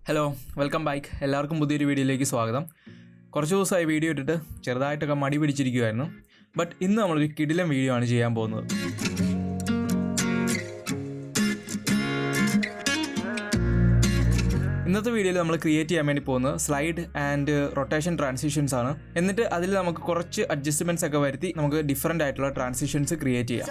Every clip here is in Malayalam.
Hello welcome back. എല്ലാവർക്കും പുതിയൊരു വീഡിയോയിലേക്ക് സ്വാഗതം. കുറച്ച് ദിവസമായി വീഡിയോ ഇട്ടിട്ട് ചെറുതായിട്ടൊക്കെ മടി പിടിച്ചിരിക്കുമായിരുന്നു. ബട്ട് ഇന്ന് നമ്മളൊരു കിടിലൻ വീഡിയോ ആണ് ചെയ്യാൻ പോകുന്നത്. ഇന്നത്തെ വീഡിയോയിൽ നമ്മൾ ക്രിയേറ്റ് ചെയ്യാൻ വേണ്ടി പോകുന്നത് സ്ലൈഡ് ആൻഡ് റൊട്ടേഷൻ ട്രാൻസിഷൻസ് ആണ്. എന്നിട്ട് അതിൽ നമുക്ക് കുറച്ച് അഡ്ജസ്റ്റ്മെൻറ്റ്സ് ഒക്കെ വരുത്തി നമുക്ക് ഡിഫറെൻ്റ് ആയിട്ടുള്ള ട്രാൻസിഷൻസ് ക്രിയേറ്റ് ചെയ്യാം.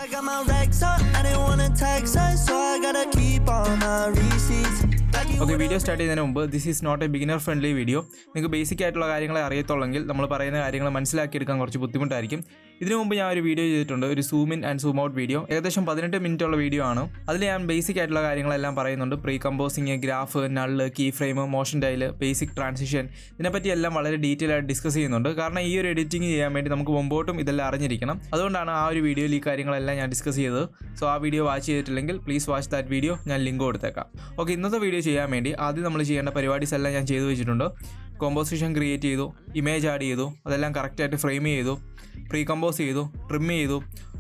ഓക്കെ, വീഡിയോ സ്റ്റാർട്ട് ചെയ്യുന്നതിന് മുമ്പ് this is not a beginner friendly video. നിങ്ങൾക്ക് ബേസിക് ആയിട്ടുള്ള കാര്യങ്ങളെ അറിയത്തുള്ളെങ്കിൽ നമ്മൾ പറയുന്ന കാര്യങ്ങൾ മനസ്സിലാക്കിയെടുക്കാൻ കുറച്ച് ബുദ്ധിമുട്ടായിരിക്കും. ഇതിനു മുമ്പ് ഞാൻ ഒരു വീഡിയോ ചെയ്തിട്ടുണ്ട്, ഒരു zoom in and zoom out video. ഏകദേശം 18 മിനിറ്റ് ഉള്ള വീഡിയോ ആണ്. അതിൽ ഞാൻ ബേസിക് ആയിട്ടുള്ള കാര്യങ്ങളെല്ലാം പറയുന്നുണ്ട്. Pre composing, graph, null, key frame, motion tile, basic transition, ഇതിനെപ്പറ്റി എല്ലാം വളരെ ഡീറ്റെയിൽ ആയിട്ട് ഡിസ്കസ് ചെയ്യുന്നുണ്ട്. കാരണം ഈ ഒരു എഡിറ്റിംഗ് ചെയ്യാൻ വേണ്ടി നമുക്ക് മുമ്പോട്ടും ഇതെല്ലാം അറിഞ്ഞിരിക്കണം. അതുകൊണ്ടാണ് ആ ഒരു വീഡിയോയിൽ ഈ കാര്യങ്ങളെല്ലാം ഞാൻ ഡിസ്കസ് ചെയ്തത്. സോ ആ വീഡിയോ വാച്ച് ചെയ്തിട്ടില്ലെങ്കിൽ പ്ലീസ് വാച്ച് ദാറ്റ് വീഡിയോ. ഞാൻ ലിങ്ക് കൊടുത്തേക്കാം. ഓക്കെ, ഇന്നത്തെ വീഡിയോ ചെയ്യാൻ വേണ്ടി ആദ്യം നമ്മൾ ചെയ്യേണ്ട പരിപാടീസ് എല്ലാം ഞാൻ ചെയ്തു വെച്ചിട്ടുണ്ട്. കോമ്പോസിഷൻ ക്രിയേറ്റ് ചെയ്തു, ഇമേജ് ആഡ് ചെയ്തു, അതെല്ലാം കറക്റ്റായിട്ട് ഫ്രെയിം ചെയ്തു, പ്രീ കമ്പോസ് ചെയ്തു, ട്രിം ചെയ്തു.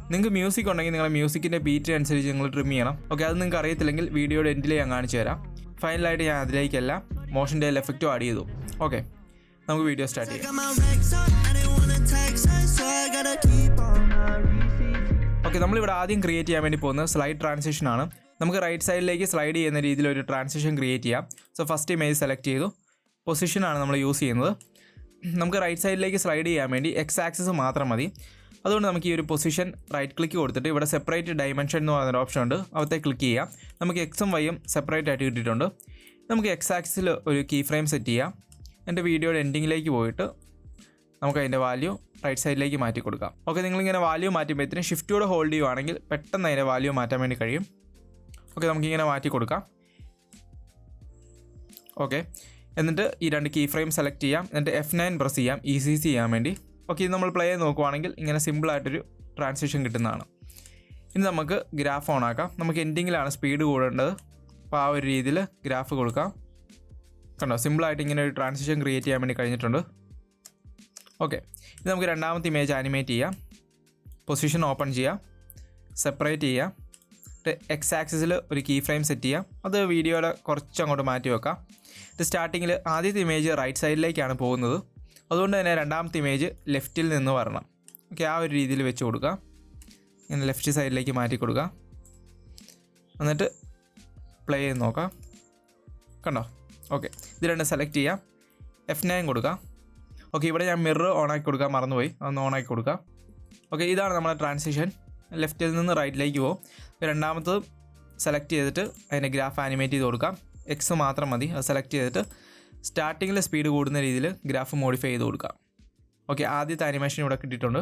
നിങ്ങൾക്ക് മ്യൂസിക് ഉണ്ടെങ്കിൽ നിങ്ങളുടെ മ്യൂസിക്കിൻ്റെ ബീറ്റ് അനുസരിച്ച് നിങ്ങൾ ട്രിം ചെയ്യണം. ഓക്കെ, അത് നിങ്ങൾക്ക് അറിയത്തില്ലെങ്കിൽ വീഡിയോയുടെ എൻഡിൽ ഞാൻ കാണിച്ചു തരാം. ഫൈനലായിട്ട് ഞാൻ അതിലേക്കെല്ലാം മോഷൻ ടൈൽ എഫക്റ്റും ആഡ് ചെയ്തു. ഓക്കെ, നമുക്ക് വീഡിയോ സ്റ്റാർട്ട് ചെയ്യാം. ഓക്കെ, നമ്മളിവിടെ ആദ്യം ക്രിയേറ്റ് ചെയ്യാൻ വേണ്ടി പോകുന്നത് സ്ലൈഡ് ട്രാൻസിഷൻ ആണ്. നമുക്ക് റൈറ്റ് സൈഡിലേക്ക് സ്ലൈഡ് ചെയ്യുന്ന രീതിയിൽ ഒരു ട്രാൻസിഷൻ ക്രിയേറ്റ് ചെയ്യാം. സോ ഫസ്റ്റ് ഇമേജ് സെലക്ട് ചെയ്തു, പൊസിഷനാണ് നമ്മൾ യൂസ് ചെയ്യുന്നത്. നമുക്ക് റൈറ്റ് സൈഡിലേക്ക് സ്ലൈഡ് ചെയ്യാൻ വേണ്ടി എക്സ് ആക്സിസ് മാത്രം മതി. അതുകൊണ്ട് നമുക്ക് ഈ ഒരു പൊസിഷൻ റൈറ്റ് ക്ലിക്ക് കൊടുത്തിട്ട് ഇവിടെ സെപ്പറേറ്റ് ഡയമെൻഷൻ എന്ന് പറയുന്നൊരു ഓപ്ഷൻ ഉണ്ട്, അവിടത്തെ ക്ലിക്ക് ചെയ്യാം. നമുക്ക് എക്സും വൈയും സെപ്പറേറ്റ് ആയിട്ട് കിട്ടിയിട്ടുണ്ട്. നമുക്ക് എക്സ് ആക്സിൽ ഒരു കീ ഫ്രെയിം സെറ്റ് ചെയ്യാം. എൻ്റെ വീഡിയോയുടെ എൻഡിങ്ങിലേക്ക് പോയിട്ട് നമുക്ക് അതിൻ്റെ വാല്യൂ റൈറ്റ് സൈഡിലേക്ക് മാറ്റി കൊടുക്കാം. ഓക്കെ, നിങ്ങളിങ്ങനെ വാല്യൂ മാറ്റുമ്പോഴത്തേനും ഷിഫ്റ്റോടെ ഹോൾഡ് ചെയ്യുവാണെങ്കിൽ പെട്ടെന്ന് അതിൻ്റെ വാല്യൂ മാറ്റാൻ വേണ്ടി കഴിയും. ഓക്കെ, നമുക്കിങ്ങനെ മാറ്റി കൊടുക്കാം. ഓക്കെ, എന്നിട്ട് ഈ രണ്ട് കീ ഫ്രെയിം സെലക്ട് ചെയ്യാം. എന്നിട്ട് F9 പ്രസ് ചെയ്യാം, ECC ചെയ്യാൻ വേണ്ടി. ഓക്കെ, ഇത് നമ്മൾ പ്ലേ നോക്കുവാണെങ്കിൽ ഇങ്ങനെ സിമ്പിളായിട്ടൊരു ട്രാൻസിഷൻ കിട്ടുന്നതാണ്. ഇനി നമുക്ക് ഗ്രാഫ് ഓൺ ആക്കാം. നമുക്ക് എൻഡിങ്ങിലാണ് സ്പീഡ് കൂടേണ്ടത്. അപ്പോൾ ആ ഒരു രീതിയിൽ ഗ്രാഫ് കൊടുക്കാം. കണ്ടോ, സിമ്പിളായിട്ട് ഇങ്ങനെ ഒരു ട്രാൻസിഷൻ ക്രിയേറ്റ് ചെയ്യാൻ വേണ്ടി കഴിഞ്ഞിട്ടുണ്ട്. ഓക്കെ, ഇത് നമുക്ക് രണ്ടാമത്തെ ഇമേജ് ആനിമേറ്റ് ചെയ്യാം. പൊസിഷൻ ഓപ്പൺ ചെയ്യാം, സെപ്പറേറ്റ് ചെയ്യാം. എക്സ് ആക്സിസിൽ ഒരു കീ ഫ്രെയിം സെറ്റ് ചെയ്യാം. അത് വീഡിയോയുടെ കുറച്ച് അങ്ങോട്ട് മാറ്റി വെക്കാം. ഇത് സ്റ്റാർട്ടിങ്ങിൽ ആദ്യത്തെ ഇമേജ് റൈറ്റ് സൈഡിലേക്കാണ് പോകുന്നത്. അതുകൊണ്ട് തന്നെ രണ്ടാമത്തെ ഇമേജ് ലെഫ്റ്റിൽ നിന്ന് വരണം. ഓക്കെ, ആ ഒരു രീതിയിൽ വെച്ച് കൊടുക്കാം. ഇങ്ങനെ ലെഫ്റ്റ് സൈഡിലേക്ക് മാറ്റി കൊടുക്കാം. എന്നിട്ട് പ്ലേ ചെയ്ത് നോക്കാം. കണ്ടോ? ഓക്കെ, ഇത് രണ്ട് സെലക്ട് ചെയ്യാം, F9 കൊടുക്കാം. ഓക്കെ, ഇവിടെ ഞാൻ മിറർ ഓണാക്കി കൊടുക്കാൻ മറന്നുപോയി, അതൊന്ന് ഓണാക്കി കൊടുക്കാം. ഓക്കെ, ഇതാണ് നമ്മുടെ ട്രാൻസിഷൻ. ലെഫ്റ്റിൽ നിന്ന് റൈറ്റിലേക്ക് പോകും. രണ്ടാമത്തത് സെലക്ട് ചെയ്തിട്ട് അതിൻ്റെ ഗ്രാഫ് ആനിമേറ്റ് ചെയ്ത് കൊടുക്കാം. എക്സ് മാത്രം മതി. അത് സെലക്ട് ചെയ്തിട്ട് സ്റ്റാർട്ടിങ്ങിൽ സ്പീഡ് കൂടുന്ന രീതിയിൽ ഗ്രാഫ് മോഡിഫൈ ചെയ്ത് കൊടുക്കാം. ഓക്കെ, ആദ്യത്തെ ആനിമേഷൻ ഇവിടെ കിട്ടിയിട്ടുണ്ട്.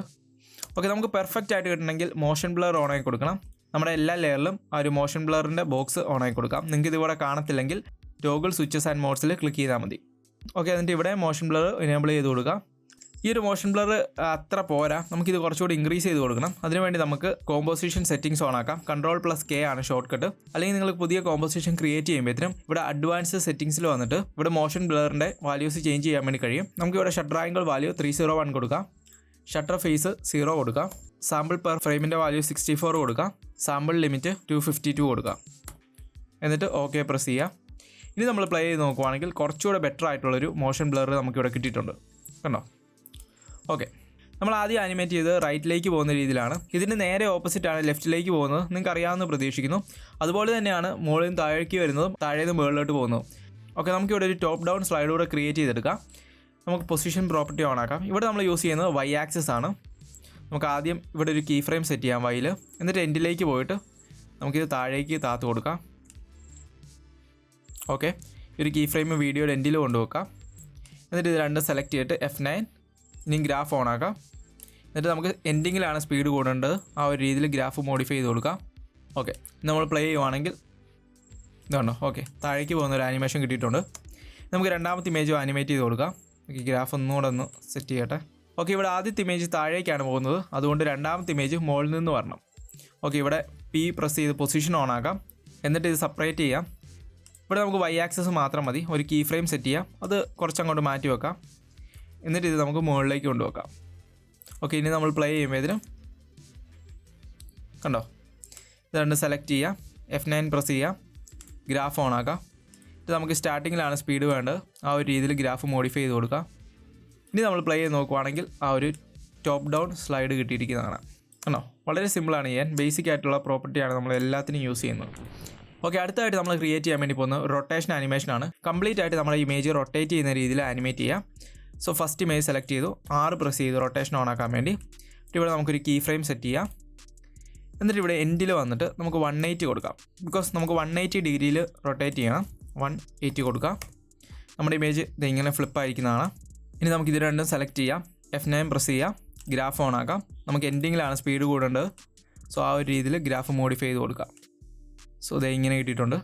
ഓക്കെ, നമുക്ക് പെർഫെക്റ്റ് ആയിട്ട് കിട്ടണമെങ്കിൽ മോഷൻ ബ്ലർ ഓണാക്കി കൊടുക്കണം. നമ്മുടെ എല്ലാ ലെയറിലും ആ ഒരു മോഷൻ ബ്ലറിൻ്റെ ബോക്സ് ഓണാക്കി കൊടുക്കാം. നിങ്ങൾക്ക് ഇതിവിടെ കാണത്തില്ലെങ്കിൽ ടോഗിൾ സ്വിച്ചസ് ആൻഡ് മോഡ്സിൽ ക്ലിക്ക് ചെയ്താൽ മതി. ഓക്കെ, എന്നിട്ട് ഇവിടെ മോഷൻ ബ്ലർ എനേബിൾ ചെയ്ത് കൊടുക്കാം. ഈ ഒരു മോഷൻ ബ്ലർ അത്ര പോരാ, നമുക്കിത് കുറച്ചുകൂടി ഇൻക്രീസ് ചെയ്ത് കൊടുക്കണം. അതിനുവേണ്ടി നമുക്ക് കോമ്പോസിഷൻ സെറ്റിംഗ്സ് ഓണാക്കാം. Ctrl+K ആണ് ഷോർട്ട് കട്ട്. അല്ലെങ്കിൽ നിങ്ങൾ പുതിയ കോമ്പോസിഷൻ ക്രിയേറ്റ് ചെയ്യുമ്പോഴത്തേനും ഇവിടെ അഡ്വാൻസ് സെറ്റിംഗ്സിൽ വന്നിട്ട് ഇവിടെ മോഷൻ ബ്ലറിൻ്റെ വാല്യൂസ് ചേഞ്ച് ചെയ്യാൻ വേണ്ടി കഴിയും. നമുക്ക് ഇവിടെ ഷട്ടർ ആംഗിൾ വാല്യൂ 301 കൊടുക്കാം. ഷട്ടർ ഫേസ് 0 കൊടുക്കാം. സാമ്പിൾ പെർ ഫ്രെയിമിൻ്റെ വാല്യൂ 64 കൊടുക്കാം. സാമ്പിൾ ലിമിറ്റ് 252 കൊടുക്കാം. എന്നിട്ട് ഓക്കെ പ്രസ് ചെയ്യാം. ഇനി നമ്മൾ പ്ലേ ചെയ്ത് നോക്കുവാണെങ്കിൽ കുറച്ചുകൂടെ ബെറ്റർ ആയിട്ടുള്ളൊരു മോഷൻ ബ്ലർ നമുക്കിവിടെ കിട്ടിയിട്ടുണ്ട്. കണ്ടോ? ഓക്കെ, നമ്മൾ ആദ്യം ആനിമേറ്റ് ചെയ്ത് റൈറ്റിലേക്ക് പോകുന്ന രീതിയിലാണ്. ഇതിന് നേരെ ഓപ്പോസിറ്റാണ് ലെഫ്റ്റിലേക്ക് പോകുന്നത്. നിങ്ങൾക്ക് അറിയാമെന്ന് പ്രതീക്ഷിക്കുന്നു. അതുപോലെ തന്നെയാണ് മുകളിൽ നിന്ന് താഴേക്ക് വരുന്നതും താഴെ നിന്ന് മുകളിലോട്ട് പോകുന്നതും. ഓക്കെ, നമുക്കിവിടെ ഒരു ടോപ്പ് ഡൗൺ സ്ലൈഡ് കൂടെ ക്രിയേറ്റ് ചെയ്തെടുക്കാം. നമുക്ക് പൊസിഷൻ പ്രോപ്പർട്ടി ഓൺ ആക്കാം. ഇവിടെ നമ്മൾ യൂസ് ചെയ്യുന്നത് Y ആക്സിസ് ആണ്. നമുക്ക് ആദ്യം ഇവിടെ ഒരു കീ ഫ്രെയിം സെറ്റ് ചെയ്യാം വൈയിൽ. എന്നിട്ട് എൻഡിലേക്ക് പോയിട്ട് നമുക്കിത് താഴേക്ക് താത്ത് കൊടുക്കാം. ഓക്കെ, ഈ ഒരു കീ ഫ്രെയിം വീഡിയോയുടെ എൻഡിൽ കൊണ്ടുവെക്കാം. എന്നിട്ട് ഇത് രണ്ടും സെലക്ട് ചെയ്തിട്ട് F9. ഇനി ഗ്രാഫ് ഓൺ ആക്കാം. എന്നിട്ട് നമുക്ക് എൻഡിങ്ങിലാണ് സ്പീഡ് കൂടേണ്ടത്. ആ ഒരു രീതിയിൽ ഗ്രാഫ് മോഡിഫൈ ചെയ്ത് കൊടുക്കാം. ഓക്കെ, നമ്മൾ പ്ലേ ചെയ്യുവാണെങ്കിൽ ഇതുണ്ടോ? ഓക്കെ, താഴേക്ക് പോകുന്ന ഒരു ആനിമേഷൻ കിട്ടിയിട്ടുണ്ട്. നമുക്ക് രണ്ടാമത്തെ ഇമേജ് ആനിമേറ്റ് ചെയ്ത് കൊടുക്കാം. ഓക്കെ, ഗ്രാഫ് ഒന്നുകൂടെ ഒന്ന് സെറ്റ് ചെയ്യട്ടെ. ഓക്കെ, ഇവിടെ ആദ്യത്തെ ഇമേജ് താഴേക്കാണ് പോകുന്നത്. അതുകൊണ്ട് രണ്ടാമത്തെ ഇമേജ് മുകളിൽ നിന്ന് വരണം. ഓക്കെ, ഇവിടെ P പ്രസ് ചെയ്ത് പൊസിഷൻ ഓൺ ആക്കാം. എന്നിട്ട് ഇത് സെപ്പറേറ്റ് ചെയ്യാം. ഇവിടെ നമുക്ക് Y ആക്സിസ് മാത്രം മതി. ഒരു കീ ഫ്രെയിം സെറ്റ് ചെയ്യാം. അത് കുറച്ചങ്ങോട്ട് മാറ്റി വെക്കാം. എന്നിട്ട് ഇത് നമുക്ക് മുകളിലേക്ക് കൊണ്ടുവെക്കാം. ഓക്കെ, ഇനി നമ്മൾ പ്ലേ ചെയ്യുമ്പോഴത്തേനും കണ്ടോ, ഇത് രണ്ട് സെലക്ട് ചെയ്യാം, F9 പ്രസ് ചെയ്യാം, ഗ്രാഫ് ഓൺ ആക്കാം. ഇത് നമുക്ക് സ്റ്റാർട്ടിങ്ങിലാണ് സ്പീഡ് വേണ്ടത്. ആ ഒരു രീതിയിൽ ഗ്രാഫ് മോഡിഫൈ ചെയ്ത് കൊടുക്കാം. ഇനി നമ്മൾ പ്ലേ ചെയ്ത് നോക്കുവാണെങ്കിൽ ആ ഒരു ടോപ്പ് ഡൗൺ സ്ലൈഡ് കിട്ടിയിരിക്കുന്നതാണ്. ആണോ, വളരെ സിമ്പിളാണ് ചെയ്യാൻ. ബേസിക് ആയിട്ടുള്ള പ്രോപ്പർട്ടിയാണ് നമ്മൾ എല്ലാത്തിനും യൂസ് ചെയ്യുന്നത്. ഓക്കെ, അടുത്തായിട്ട് നമ്മൾ ക്രിയേറ്റ് ചെയ്യാൻ വേണ്ടി പോകുന്നത് റൊട്ടേഷൻ ആനിമേഷനാണ്. കംപ്ലീറ്റ് ആയിട്ട് നമ്മുടെ ഇമേജ് റൊട്ടേറ്റ് ചെയ്യുന്ന രീതിയിൽ ആനിമേറ്റ് ചെയ്യാം. സോ ഫസ്റ്റ് ഇമേജ് സെലക്ട് ചെയ്തു, 6 പ്രസ് ചെയ്തു റൊട്ടേഷൻ ഓൺ ആക്കാൻ വേണ്ടി. ഇവിടെ നമുക്കൊരു കീ ഫ്രെയിം സെറ്റ് ചെയ്യാം. എന്നിട്ട് ഇവിടെ എൻഡിൽ വന്നിട്ട് നമുക്ക് 180 കൊടുക്കാം. ബിക്കോസ് നമുക്ക് 180 ഡിഗ്രിയിൽ റൊട്ടേറ്റ് ചെയ്യണം. 180 കൊടുക്കാം. നമ്മുടെ ഇമേജ് ഇത് ഇങ്ങനെ ഫ്ലിപ്പായിരിക്കുന്നതാണ്. ഇനി നമുക്ക് ഇത് രണ്ടും സെലക്ട് ചെയ്യാം. F9 പ്രസ് ചെയ്യാം, ഗ്രാഫ് ഓൺ ആക്കാം. നമുക്ക് എൻഡിങ്ങിലാണ് സ്പീഡ് കൂടേണ്ടത്. സോ ആ ഒരു രീതിയിൽ ഗ്രാഫ് മോഡിഫൈ ചെയ്ത് കൊടുക്കാം. സോ ഇത് ഇങ്ങനെ കിട്ടിയിട്ടുണ്ട്.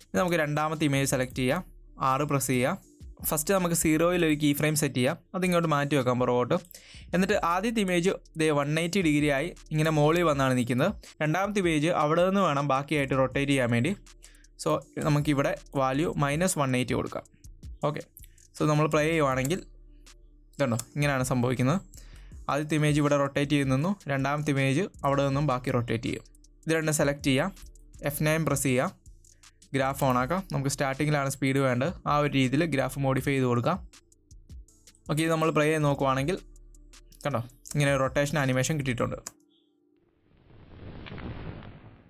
ഇനി നമുക്ക് രണ്ടാമത്തെ ഇമേജ് സെലക്ട് ചെയ്യാം, 6 പ്രസ് ചെയ്യാം. ഫസ്റ്റ് നമുക്ക് 0യിൽ ഒരു കീ ഫ്രെയിം സെറ്റ് ചെയ്യാം. അതിങ്ങോട്ട് മാറ്റി വെക്കാം പുറകോട്ട്. എന്നിട്ട് ആദ്യത്തെ ഇമേജ് 180 ഡിഗ്രി ആയി ഇങ്ങനെ മോളിൽ വന്നാണ് നിൽക്കുന്നത്. രണ്ടാമത്തെ ഇമേജ് അവിടെ നിന്ന് വേണം ബാക്കിയായിട്ട് റൊട്ടേറ്റ് ചെയ്യാൻ വേണ്ടി. സോ നമുക്കിവിടെ വാല്യൂ -180 കൊടുക്കാം. ഓക്കെ, സോ നമ്മൾ പ്ലേ ചെയ്യുവാണെങ്കിൽ ഇതുണ്ടോ, ഇങ്ങനെയാണ് സംഭവിക്കുന്നത്. ആദ്യത്തെ ഇമേജ് ഇവിടെ റൊട്ടേറ്റ് ചെയ്ത് നിന്നു, രണ്ടാമത്തെ ഇമേജ് അവിടെ നിന്നും ബാക്കി റൊട്ടേറ്റ് ചെയ്യും. ഇത് രണ്ടും സെലക്ട് ചെയ്യാം, F9 പ്രസ് ചെയ്യാം, ഗ്രാഫ് ഓൺ ആക്കാം. നമുക്ക് സ്റ്റാർട്ടിങ്ങിലാണ് സ്പീഡ് വേണ്ടത്. ആ ഒരു രീതിയിൽ ഗ്രാഫ് മോഡിഫൈ ചെയ്ത് കൊടുക്കാം. ഓക്കെ, ഇത് നമ്മൾ പ്ലേ ചെയ്ത് നോക്കുവാണെങ്കിൽ കണ്ടോ, ഇങ്ങനെ റൊട്ടേഷൻ ആനിമേഷൻ കിട്ടിയിട്ടുണ്ട്.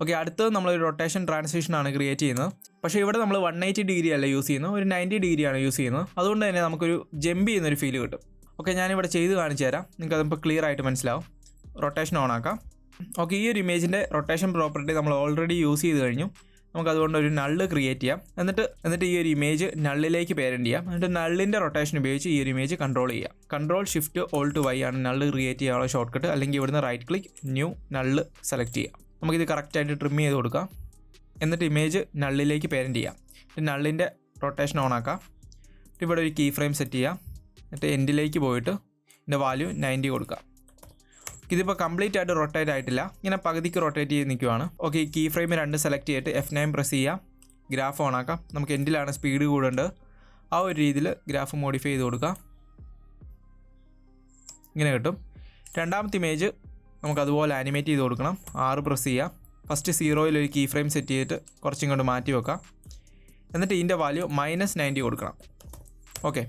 ഓക്കെ, അടുത്തത് നമ്മളൊരു റൊട്ടേഷൻ ട്രാൻസിഷനാണ് ക്രിയേറ്റ് ചെയ്യുന്നത്. പക്ഷേ ഇവിടെ നമ്മൾ 180 ഡിഗ്രി അല്ല യൂസ് ചെയ്യുന്നത്, ഒരു 90 ഡിഗ്രിയാണ് യൂസ് ചെയ്യുന്നത്. അതുകൊണ്ട് തന്നെ നമുക്കൊരു ജമ്പ് ചെയ്യുന്നൊരു ഫീൽ കിട്ടും. ഓക്കെ, ഞാനിവിടെ ചെയ്ത് കാണിച്ചു തരാം, നിങ്ങൾക്ക് അതിപ്പോൾ ക്ലിയർ ആയിട്ട് മനസ്സിലാവും. റൊട്ടേഷൻ ഓൺ ആക്കാം. ഓക്കെ, ഈ ഒരു ഇമേജിൻ്റെ റൊട്ടേഷൻ പ്രോപ്പർട്ടി നമ്മൾ ഓൾറെഡി യൂസ് ചെയ്ത് കഴിഞ്ഞു. നമുക്കതുകൊണ്ട് ഒരു നള്ള് ക്രിയേറ്റ് ചെയ്യാം. എന്നിട്ട് ഈ ഒരു ഇമേജ് നള്ളിലേക്ക് പേരൻറ്റ് ചെയ്യാം. എന്നിട്ട് നള്ളിൻ്റെ റൊട്ടേഷൻ ഉപയോഗിച്ച് ഈ ഒരു ഇമേജ് കൺട്രോൾ ചെയ്യാം. Ctrl+Shift+Alt+Y ആണ് നള്ള് ക്രിയേറ്റ് ചെയ്യാനുള്ള ഷോർട്ട് കട്ട്. അല്ലെങ്കിൽ ഇവിടുന്ന് right click new null select ചെയ്യാം. നമുക്കിത് കറക്റ്റായിട്ട് ട്രിം ചെയ്ത് കൊടുക്കാം. എന്നിട്ട് ഇമേജ് നള്ളിലേക്ക് പേരൻറ്റ് ചെയ്യാം. നള്ളിൻ്റെ റൊട്ടേഷൻ ഓൺ ആക്കാം. ഇവിടെ ഒരു കീ ഫ്രെയിം സെറ്റ് ചെയ്യാം. എന്നിട്ട് എൻഡിലേക്ക് പോയിട്ട് ഇതിൻ്റെ വാല്യൂ 90 കൊടുക്കാം. ഇതിപ്പോൾ കംപ്ലീറ്റ് ആയിട്ട് റൊട്ടേറ്റ് ആയിട്ടില്ല, ഇങ്ങനെ പകുതിക്ക് റൊട്ടേറ്റ് ചെയ്ത് നിൽക്കുവാണ്. ഓക്കെ, ഈ കീ ഫ്രെയിം 2 സെലക്ട് ചെയ്തിട്ട് F9 പ്രസ് ചെയ്യാം, ഗ്രാഫ് ഓൺ ആക്കാം. നമുക്ക് എൻഡിലാണ് സ്പീഡ് കൂടേണ്ടത്. ആ ഒരു രീതിയിൽ ഗ്രാഫ് മോഡിഫൈ ചെയ്ത് കൊടുക്കാം. ഇങ്ങനെ കിട്ടും. രണ്ടാമത്തെ ഇമേജ് നമുക്ക് അതുപോലെ ആനിമേറ്റ് ചെയ്ത് കൊടുക്കണം. 6 പ്രസ് ചെയ്യാം. ഫസ്റ്റ് 0യിൽ ഒരു കീ ഫ്രെയിം സെറ്റ് ചെയ്തിട്ട് കുറച്ചും കൊണ്ട് മാറ്റി വെക്കാം. എന്നിട്ട് ഇതിൻ്റെ വാല്യൂ -90 കൊടുക്കണം. ഓക്കെ,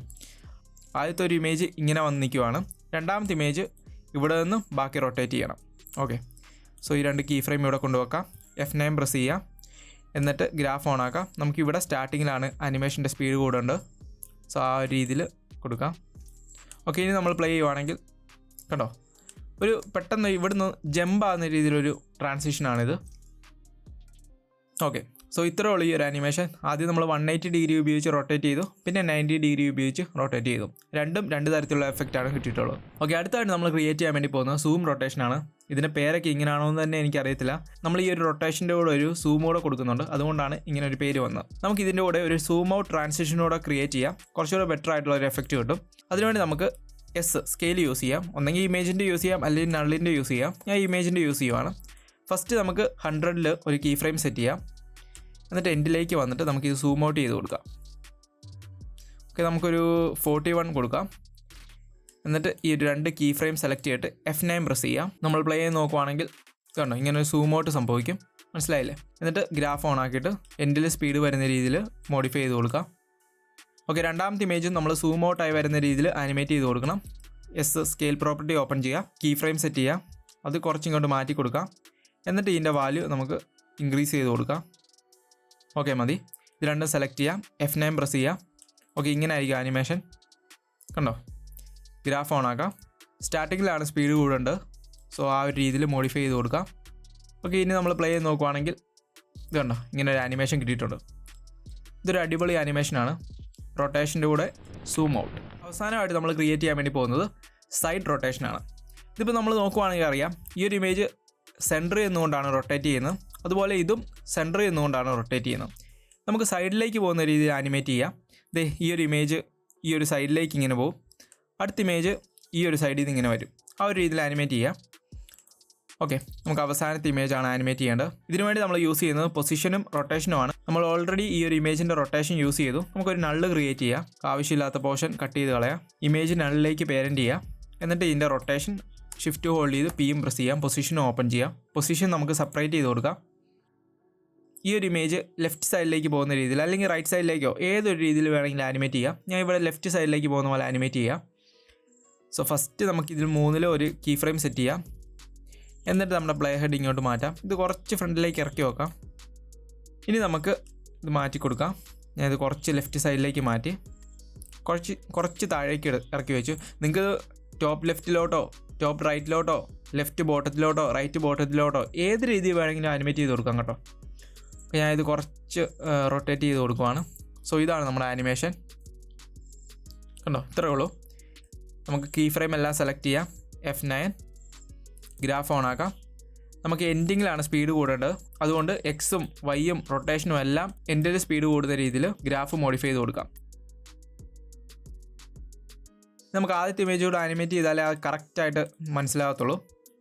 ആദ്യത്തെ ഒരു ഇമേജ് ഇങ്ങനെ വന്ന് നിൽക്കുവാണ്. രണ്ടാമത്തെ ഇമേജ് ഇവിടെ നിന്ന് ബാക്കി റൊട്ടേറ്റ് ചെയ്യണം. ഓക്കെ, സോ ഈ 2 കീ ഫ്രെയിം ഇവിടെ കൊണ്ടുവെക്കാം. F9 പ്രസ് ചെയ്യാം. എന്നിട്ട് ഗ്രാഫ് ഓൺ ആക്കാം. നമുക്കിവിടെ സ്റ്റാർട്ടിങ്ങിലാണ് അനിമേഷൻ്റെ സ്പീഡ് കൂടേണ്ടത്. സോ ആ ഒരു രീതിയിൽ കൊടുക്കാം. ഓക്കെ, ഇനി നമ്മൾ പ്ലേ ചെയ്യുവാണെങ്കിൽ കണ്ടോ, ഒരു പെട്ടെന്ന് ഇവിടുന്ന് ജമ്പ് ആകുന്ന രീതിയിലൊരു ട്രാൻസിഷനാണിത്. ഓക്കെ, സോ ഇത്രയേ ഉള്ളൂ ഈ ഒരു ആനിമേഷൻ. ആദ്യം നമ്മൾ 180 ഡിഗ്രി ഉപയോഗിച്ച് റൊട്ടേറ്റ് ചെയ്തു, പിന്നെ 90 ഡിഗ്രി ഉപയോഗിച്ച് റൊട്ടേറ്റ് ചെയ്തു. രണ്ടും 2 തരത്തിലുള്ള എഫക്റ്റാണ് കിട്ടിയിട്ടുള്ളത്. ഓക്കെ, അടുത്തായിട്ട് നമ്മൾ ക്രിയേറ്റ് ചെയ്യാൻ വേണ്ടി പോകുന്നത് സൂം റൊട്ടേഷനാണ്. ഇതിൻ്റെ പേരൊക്കെ ഇങ്ങനെയാണോ എന്ന് തന്നെ എനിക്കറിയത്തില്ല. നമ്മൾ ഈ ഒരു റൊട്ടേഷൻ്റെ കൂടെ ഒരു സൂം കൂടെ കൊടുക്കുന്നുണ്ട്, അതുകൊണ്ടാണ് ഇങ്ങനെ ഒരു പേര് വന്നത്. നമുക്ക് ഇതിൻ്റെ കൂടെ ഒരു സൂം ഔട്ട് ട്രാൻസിഷനൂടെ ക്രിയേറ്റ് ചെയ്യാം. കുറച്ചുകൂടെ ബെറ്റർ ആയിട്ടുള്ള ഒരു എഫക്റ്റ് കിട്ടും. അതിനുവേണ്ടി നമുക്ക് സ്കെയിൽ യൂസ് ചെയ്യാം. ഒന്നെങ്കിൽ ഇമേജിൻ്റെ യൂസ് ചെയ്യാം, അല്ലെങ്കിൽ നള്ളിൻ്റെ യൂസ് ചെയ്യാം. ഞാൻ ഇമേജിൻ്റെ യൂസ് ചെയ്യുവാണ്. ഫസ്റ്റ് നമുക്ക് 100ൽ ഒരു കീ ഫ്രെയിം സെറ്റ് ചെയ്യാം. എന്നിട്ട് എൻഡിലേക്ക് വന്നിട്ട് നമുക്കിത് സൂം ഔട്ട് ചെയ്ത് കൊടുക്കാം. ഓക്കെ, നമുക്കൊരു 41 കൊടുക്കാം. എന്നിട്ട് ഈ 2 കീ ഫ്രെയിം സെലക്ട് ചെയ്തിട്ട് F9 പ്രസ് ചെയ്യാം. നമ്മൾ പ്ലേ ചെയ്ത് നോക്കുവാണെങ്കിൽ കണ്ടോ, ഇങ്ങനെ ഒരു സൂം ഔട്ട് സംഭവിക്കും. മനസ്സിലായില്ലേ? എന്നിട്ട് ഗ്രാഫ് ഓൺ ആക്കിയിട്ട് എൻഡിൽ സ്പീഡ് വരുന്ന രീതിയിൽ മോഡിഫൈ ചെയ്ത് കൊടുക്കാം. ഓക്കെ, രണ്ടാമത്തെ ഇമേജും നമ്മൾ സൂം ഔട്ടായി വരുന്ന രീതിയിൽ ആനിമേറ്റ് ചെയ്ത് കൊടുക്കണം. സ്കെയിൽ പ്രോപ്പർട്ടി ഓപ്പൺ ചെയ്യാം, കീ ഫ്രെയിം സെറ്റ് ചെയ്യാം, അത് കുറച്ചിങ്ങോട്ട് മാറ്റി കൊടുക്കാം. എന്നിട്ട് ഇതിൻ്റെ വാല്യൂ നമുക്ക് ഇൻക്രീസ് ചെയ്ത് കൊടുക്കാം. ഓക്കെ, മതി. ഇത് രണ്ടും സെലക്ട് ചെയ്യാം, F9 പ്രസ് ചെയ്യാം. ഓക്കെ, ഇങ്ങനെ ആയിരിക്കും ആനിമേഷൻ. കണ്ടോ, ഗ്രാഫ് ഓൺ ആക്കാം. സ്റ്റാർട്ടിങ്ങിലാണ് സ്പീഡ് കൂടേണ്ടത്. സോ ആ ഒരു രീതിയിൽ മോഡിഫൈ ചെയ്ത് കൊടുക്കാം. ഓക്കെ, ഇനി നമ്മൾ പ്ലേ ചെയ്ത് നോക്കുവാണെങ്കിൽ ഇത് കണ്ടോ, ഇങ്ങനെ ഒരു ആനിമേഷൻ കിട്ടിയിട്ടുണ്ട്. ഇതൊരു അടിപൊളി ആനിമേഷനാണ്. റൊട്ടേഷൻ്റെ കൂടെ സൂം ഔട്ട്. അവസാനമായിട്ട് നമ്മൾ ക്രിയേറ്റ് ചെയ്യാൻ വേണ്ടി പോകുന്നത് സൈഡ് റൊട്ടേഷനാണ്. ഇതിപ്പോൾ നമ്മൾ നോക്കുവാണെങ്കിൽ അറിയാം, ഈ ഒരു ഇമേജ് സെൻറ്ററിൽ നിന്നുകൊണ്ടാണ് റൊട്ടേറ്റ് ചെയ്യുന്നത്. അതുപോലെ ഇതും സെൻറ്ററിൽ നിന്നുകൊണ്ടാണ് റൊട്ടേറ്റ് ചെയ്യുന്നത്. നമുക്ക് സൈഡിലേക്ക് പോകുന്ന രീതിയിൽ ആനിമേറ്റ് ചെയ്യാം. ഈ ഒരു ഇമേജ് ഈ ഒരു സൈഡിലേക്ക് ഇങ്ങനെ പോകും. അടുത്ത ഇമേജ് ഈ ഒരു സൈഡിൽ നിന്ന് ഇങ്ങനെ വരും. ആ ഒരു രീതിയിൽ ആനിമേറ്റ് ചെയ്യാം. ഓക്കെ, നമുക്ക് അവസാനത്തെ ഇമേജാണ് ആനിമേറ്റ് ചെയ്യേണ്ടത്. ഇതിനുവേണ്ടി നമ്മൾ യൂസ് ചെയ്യുന്നത് പൊസിഷനും റൊട്ടേഷനുമാണ്. നമ്മൾ ഓൾറെഡി ഈ ഒരു ഇമേജിൻ്റെ റൊട്ടേഷൻ യൂസ് ചെയ്തു. നമുക്കൊരു നള്ള് ക്രിയേറ്റ് ചെയ്യാം. ആവശ്യമില്ലാത്ത പോർഷൻ കട്ട് ചെയ്ത് കളയാം. ഇമേജ് നള്ളിലേക്ക് പേരൻറ്റ് ചെയ്യാം. എന്നിട്ട് ഇതിൻ്റെ റൊട്ടേഷൻ ഷിഫ്റ്റ് ഹോൾഡ് ചെയ്ത് P പ്രസ് ചെയ്യാം. പൊസിഷനും ഓപ്പൺ ചെയ്യാം. പൊസിഷൻ നമുക്ക് സെപ്പറേറ്റ് ചെയ്ത് കൊടുക്കാം. ഈ ഒരു ഇമേജ് ലെഫ്റ്റ് സൈഡിലേക്ക് പോകുന്ന രീതിയിൽ അല്ലെങ്കിൽ റൈറ്റ് സൈഡിലേക്കോ ഏതൊരു രീതിയിൽ വേണമെങ്കിലും ആനിമേറ്റ് ചെയ്യാം. ഞാൻ ഇവിടെ ലെഫ്റ്റ് സൈഡിലേക്ക് പോകുന്ന പോലെ ആനിമേറ്റ് ചെയ്യാം. സോ ഫസ്റ്റ് നമുക്ക് ഇതിൽ 3 ഒരു കീ ഫ്രെയിം സെറ്റ് ചെയ്യാം. എന്നിട്ട് നമ്മുടെ പ്ലേ ഹെഡ് ഇങ്ങോട്ട് മാറ്റാം. ഇത് കുറച്ച് ഫ്രണ്ടിലേക്ക് ഇറക്കി വെക്കാം. ഇനി നമുക്ക് ഇത് മാറ്റി കൊടുക്കാം. ഞാനിത് കുറച്ച് ലെഫ്റ്റ് സൈഡിലേക്ക് മാറ്റി കുറച്ച് താഴേക്ക് ഇറക്കി വെച്ചു. നിങ്ങൾക്ക് ടോപ്പ് ലെഫ്റ്റിലോട്ടോ ടോപ്പ് റൈറ്റിലോട്ടോ ലെഫ്റ്റ് ബോട്ടത്തിലോട്ടോ റൈറ്റ് ബോട്ടത്തിലോട്ടോ ഏത് രീതിയിൽ വേണമെങ്കിലും ആനിമേറ്റ് ചെയ്ത് കൊടുക്കാം കേട്ടോ. അപ്പോൾ ഞാനിത് കുറച്ച് റൊട്ടേറ്റ് ചെയ്ത് കൊടുക്കുവാണ്. സോ ഇതാണ് നമ്മുടെ ആനിമേഷൻ കണ്ടോ. ഇത്രയേ ഉള്ളൂ. നമുക്ക് കീ ഫ്രെയിം എല്ലാം സെലക്ട് ചെയ്യാം. F9 ഗ്രാഫ് ഓൺ ആക്കാം. നമുക്ക് എൻഡിങ്ങിലാണ് സ്പീഡ് കൂടേണ്ടത്. അതുകൊണ്ട് എക്സും വൈയും റൊട്ടേഷനും എല്ലാം എൻഡിൽ സ്പീഡ് കൂടുന്ന രീതിയിൽ ഗ്രാഫ് മോഡിഫൈ ചെയ്ത് കൊടുക്കാം. നമുക്ക് ആദ്യത്തെ ഇമേജ് കൂടെ ആനിമേറ്റ് ചെയ്താലേ അത് കറക്റ്റായിട്ട് മനസ്സിലാകത്തുള്ളൂ.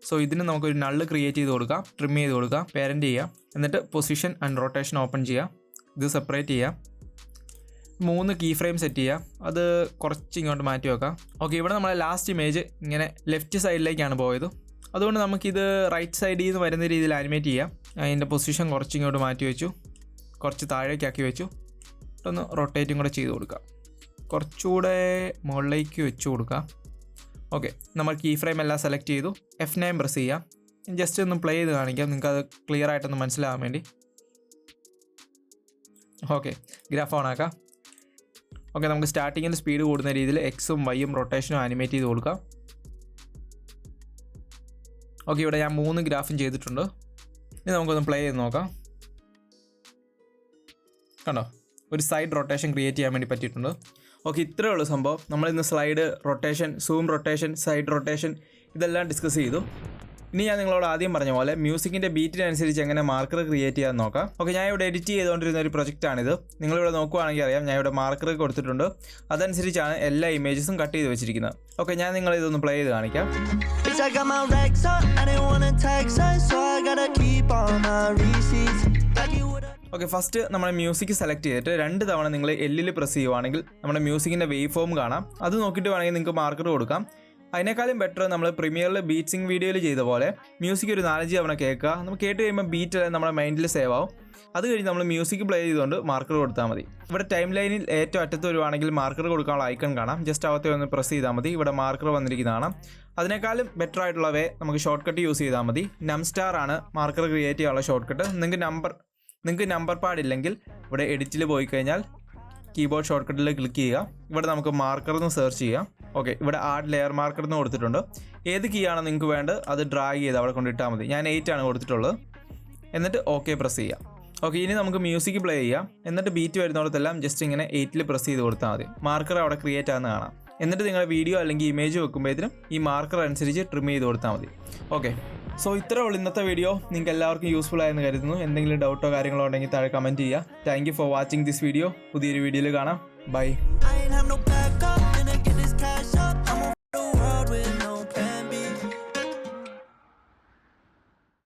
സോ ഇതിന് നമുക്കൊരു നള്ള് ക്രിയേറ്റ് ചെയ്ത് കൊടുക്കാം. ട്രിം ചെയ്ത് കൊടുക്കാം. പേരൻറ്റ് ചെയ്യാം. എന്നിട്ട് പൊസിഷൻ ആൻഡ് റൊട്ടേഷൻ ഓപ്പൺ ചെയ്യാം. ഇത് സെപ്പറേറ്റ് ചെയ്യാം. 3 കീ ഫ്രെയിം സെറ്റ് ചെയ്യാം. അത് കുറച്ച് ഇങ്ങോട്ട് മാറ്റി വെക്കാം. ഓക്കെ, ഇവിടെ നമ്മളെ ലാസ്റ്റ് ഇമേജ് ഇങ്ങനെ ലെഫ്റ്റ് സൈഡിലേക്കാണ് പോയത്. അതുകൊണ്ട് നമുക്കിത് റൈറ്റ് സൈഡിൽ നിന്ന് വരുന്ന രീതിയിൽ ആനിമേറ്റ് ചെയ്യാം. അതിൻ്റെ പൊസിഷൻ കുറച്ച് ഇങ്ങോട്ട് മാറ്റി വെച്ചു. കുറച്ച് താഴേക്കാക്കി വെച്ചു. ഒന്ന് റൊട്ടേറ്റും കൂടെ ചെയ്ത് കൊടുക്കാം. കുറച്ചുകൂടെ മുകളിലേക്ക് വെച്ച് കൊടുക്കാം. ഓക്കെ, നമ്മൾ കീ ഫ്രെയിം എല്ലാം സെലക്ട് ചെയ്തു. F9 പ്രസ് ചെയ്യാം. ജസ്റ്റ് ഒന്ന് പ്ലേ ചെയ്ത് കാണിക്കാം, നിങ്ങൾക്ക് അത് ക്ലിയർ ആയിട്ടൊന്ന് മനസ്സിലാകാൻ വേണ്ടി. ഓക്കെ, ഗ്രാഫ് ഓൺ ആക്കാം. ഓക്കെ, നമുക്ക് സ്റ്റാർട്ടിങ്ങിൽ സ്പീഡ് കൂടുന്ന രീതിയിൽ എക്സും വൈയും റൊട്ടേഷനും ആനിമേറ്റ് ചെയ്ത് കൊടുക്കാം. ഓക്കെ, ഇവിടെ ഞാൻ 3 ഗ്രാഫും ചെയ്തിട്ടുണ്ട്. ഇനി നമുക്കൊന്ന് പ്ലേ ചെയ്ത് നോക്കാം. കണ്ടോ, ഒരു സൈഡ് റൊട്ടേഷൻ ക്രിയേറ്റ് ചെയ്യാൻ വേണ്ടി പറ്റിയിട്ടുണ്ട്. ഓക്കെ, ഇത്രയേ ഉള്ളൂ സംഭവം. നമ്മളിന്ന് slide rotation, zoom rotation, side rotation ഇതെല്ലാം ഡിസ്കസ് ചെയ്തു. ഇനി ഞാൻ നിങ്ങളോട് ആദ്യം പറഞ്ഞ പോലെ മ്യൂസിക്കിൻ്റെ ബീറ്റിനനുസരിച്ച് എങ്ങനെ മാർക്കർ ക്രിയേറ്റ് ചെയ്യാൻ നോക്കാം. ഓക്കെ, ഞാൻ ഇവിടെ എഡിറ്റ് ചെയ്തുകൊണ്ടിരുന്ന ഒരു പ്രൊജക്റ്റാണിത്. നിങ്ങളിവിടെ നോക്കുവാണെങ്കിൽ അറിയാം, ഞാൻ ഇവിടെ മാർക്കർ കൊടുത്തിട്ടുണ്ട്. അതനുസരിച്ചാണ് എല്ലാ ഇമേജസും കട്ട് ചെയ്ത് വെച്ചിരിക്കുന്നത്. ഓക്കെ, ഞാൻ നിങ്ങളിതൊന്ന് പ്ലേ ചെയ്ത് കാണിക്കാം. ഓക്കെ, ഫസ്റ്റ് നമ്മുടെ മ്യൂസിക് സെലക്ട് ചെയ്തിട്ട് 2 തവണ നിങ്ങൾ L പ്രസ് ചെയ്യുവാണെങ്കിൽ നമ്മുടെ മ്യൂസിക്കിൻ്റെ വേവ് ഫോം കാണാം. അത് നോക്കിയിട്ട് വേണമെങ്കിൽ നിങ്ങൾക്ക് മാർക്കർ കൊടുക്കാം. അതിനേക്കാളും ബെറ്റർ നമ്മൾ പ്രീമിയറിൽ ബീറ്റ്സിങ് വീഡിയോയിൽ ചെയ്ത പോലെ മ്യൂസിക് ഒരു 4-5 തവണ കേൾക്കുക. നമുക്ക് കേട്ട് കഴിയുമ്പോൾ ബീറ്റ് നമ്മുടെ മൈൻഡിൽ സേവ് ആവും. അത് കഴിഞ്ഞ് നമ്മൾ മ്യൂസിക് പ്ലേ ചെയ്തുകൊണ്ട് മാർക്കർ കൊടുത്താൽ മതി. ഇവിടെ ടൈം ലൈനിൽ ഏറ്റവും അറ്റത്ത് വരുവാണെങ്കിൽ മാർക്കർ കൊടുക്കാനുള്ള ഐക്കൺ കാണാം. ജസ്റ്റ് അവത്തെ ഒന്ന് പ്രസ് ചെയ്താൽ മതി. ഇവിടെ മാർക്കർ വന്നിരിക്കുന്നതാണ്. അതിനേക്കാളും ബെറ്റർ ആയിട്ടുള്ള വേ നമുക്ക് ഷോർട്ട് കട്ട് യൂസ് ചെയ്താൽ മതി. നംസ്റ്റാർ ആണ് മാർക്കർ ക്രിയേറ്റ് ചെയ്യാനുള്ള ഷോർട്ട് കട്ട്. നിങ്ങൾക്ക് നമ്പർ പാടില്ലെങ്കിൽ ഇവിടെ എഡിറ്റിൽ പോയി കഴിഞ്ഞാൽ കീബോർഡ് ഷോർട്ട് കട്ടിൽ ക്ലിക്ക് ചെയ്യുക. ഇവിടെ നമുക്ക് മാർക്കർ എന്ന് സെർച്ച് ചെയ്യാം. ഓക്കെ, ഇവിടെ ആഡ് ലെയർ മാർക്കർ എന്ന് കൊടുത്തിട്ടുണ്ട്. ഏത് കീ ആണ് നിങ്ങൾക്ക് വേണ്ടത് അത് ഡ്രാഗ് ചെയ്ത് അവിടെ കൊണ്ടിട്ടാൽ മതി. ഞാൻ 8 ആണ് കൊടുത്തിട്ടുള്ളത്. എന്നിട്ട് ഓക്കെ പ്രസ് ചെയ്യാം. ഓക്കെ, ഇനി നമുക്ക് മ്യൂസിക് പ്ലേ ചെയ്യാം. എന്നിട്ട് ബീറ്റ് വരുന്നിടത്തെല്ലാം ജസ്റ്റ് ഇങ്ങനെ 8 പ്രസ് ചെയ്ത് കൊടുത്താൽ മതി. മാർക്കർ അവിടെ ക്രിയേറ്റ് ആകുന്ന കാണാം. എന്നിട്ട് നിങ്ങളുടെ വീഡിയോ അല്ലെങ്കിൽ ഇമേജ് വെക്കുമ്പോഴത്തേനും ഈ മാർക്കർ അനുസരിച്ച് ട്രിം ചെയ്ത് കൊടുത്താൽ മതി. ഓക്കെ, സോ ഇത്രേ ഉള്ളൂ ഇന്നത്തെ വീഡിയോ. നിങ്ങൾക്ക് എല്ലാവർക്കും യൂസ്ഫുൾ ആയെന്ന് കരുതുന്നു. എന്തെങ്കിലും ഡൗട്ടോ കാര്യങ്ങളോ ഉണ്ടെങ്കിൽ താഴെ കമൻറ്റ് ചെയ്യുക. Thank you for watching this video. പുതിയൊരു വീഡിയോയിൽ കാണാം. ബൈ.